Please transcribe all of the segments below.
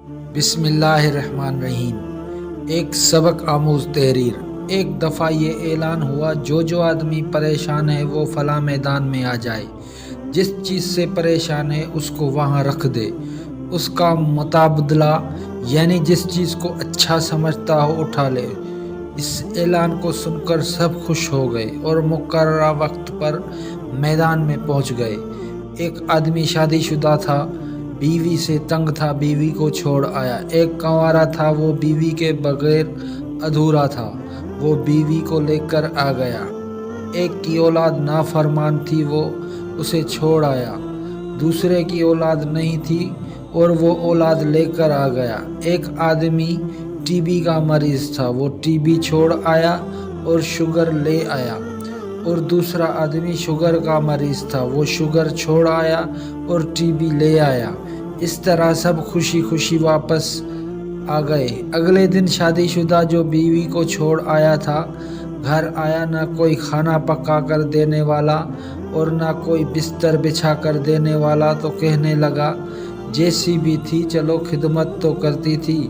بسم اللہ الرحمن الرحیم۔ ایک سبق آموز تحریر۔ ایک دفعہ یہ اعلان ہوا، جو آدمی پریشان ہے وہ فلاں میدان میں آ جائے، جس چیز سے پریشان ہے اس کو وہاں رکھ دے، اس کا متبادلہ یعنی جس چیز کو اچھا سمجھتا ہو اٹھا لے۔ اس اعلان کو سن کر سب خوش ہو گئے اور مقررہ وقت پر میدان میں پہنچ گئے۔ ایک آدمی شادی شدہ تھا، بیوی سے تنگ تھا، بیوی کو چھوڑ آیا۔ ایک کنوارا تھا، وہ بیوی کے بغیر ادھورا تھا، وہ بیوی کو لے کر آ گیا۔ ایک کی اولاد نافرمان تھی، وہ اسے چھوڑ آیا۔ دوسرے کی اولاد نہیں تھی اور وہ اولاد لے کر آ گیا۔ ایک آدمی ٹی بی کا مریض تھا، وہ ٹی بی چھوڑ آیا اور شوگر لے آیا۔ اور دوسرا آدمی شوگر کا مریض تھا، وہ شوگر چھوڑ آیا اور ٹی بی لے آیا۔ اس طرح سب خوشی خوشی واپس آ گئے۔ اگلے دن شادی شدہ جو بیوی کو چھوڑ آیا تھا گھر آیا، نہ کوئی کھانا پکا کر دینے والا اور نہ کوئی بستر بچھا کر دینے والا، تو کہنے لگا جیسی بھی تھی چلو خدمت تو کرتی تھی۔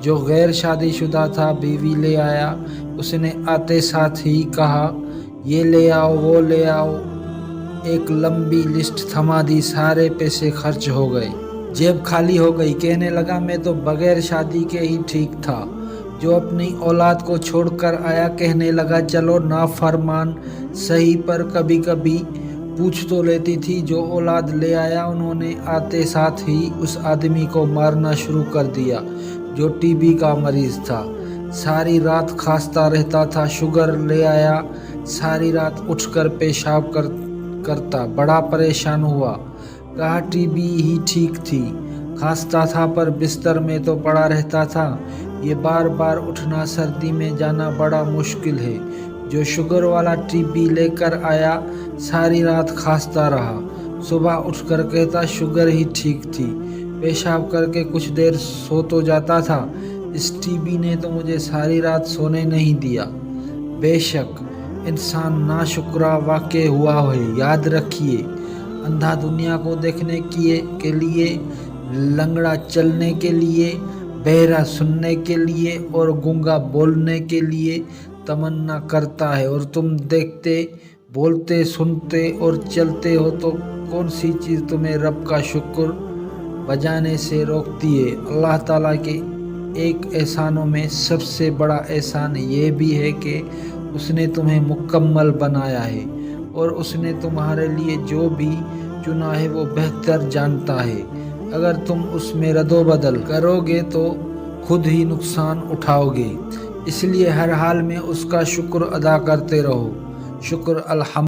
جو غیر شادی شدہ تھا بیوی لے آیا، اس نے آتے ساتھ ہی کہا یہ لے آؤ وہ لے آؤ، ایک لمبی لسٹ تھما دی، سارے پیسے خرچ ہو گئے، جیب خالی ہو گئی۔ کہنے لگا میں تو بغیر شادی کے ہی ٹھیک تھا۔ جو اپنی اولاد کو چھوڑ کر آیا کہنے لگا چلو نافرمان صحیح پر کبھی کبھی پوچھ تو لیتی تھی۔ جو اولاد لے آیا انہوں نے آتے ساتھ ہی اس آدمی کو مارنا شروع کر دیا جو ٹی بی کا مریض تھا، ساری رات کھانستا رہتا تھا۔ شوگر لے آیا، ساری رات اٹھ کر پیشاب کرتا، بڑا پریشان ہوا، کہا ٹی بی ہی ٹھیک تھی، کھانستا تھا پر بستر میں تو پڑا رہتا تھا، یہ بار بار اٹھنا سردی میں جانا بڑا مشکل ہے۔ جو شوگر والا ٹی بی لے کر آیا ساری رات کھانستا رہا، صبح اٹھ کر کہتا شوگر ہی ٹھیک تھی، پیشاب کر کے کچھ دیر سو تو جاتا تھا، اس ٹی بی نے تو مجھے ساری رات سونے نہیں دیا۔ بے شک انسان ناشکرا واقع ہوا ہے۔ یاد رکھیے، اندھا دنیا کو دیکھنے کے لیے، لنگڑا چلنے کے لیے، بہرا سننے کے لیے اور گونگا بولنے کے لیے تمنا کرتا ہے، اور تم دیکھتے، بولتے، سنتے اور چلتے ہو تو کون سی چیز تمہیں رب کا شکر بجانے سے روکتی ہے؟ اللہ تعالیٰ کے ایک احسانوں میں سب سے بڑا احسان یہ بھی ہے کہ اس نے تمہیں مکمل بنایا ہے، اور اس نے تمہارے لیے جو بھی چنا ہے وہ بہتر جانتا ہے۔ اگر تم اس میں رد و بدل کرو گے تو خود ہی نقصان اٹھاؤ گے، اس لیے ہر حال میں اس کا شکر ادا کرتے رہو۔ شکر الحمد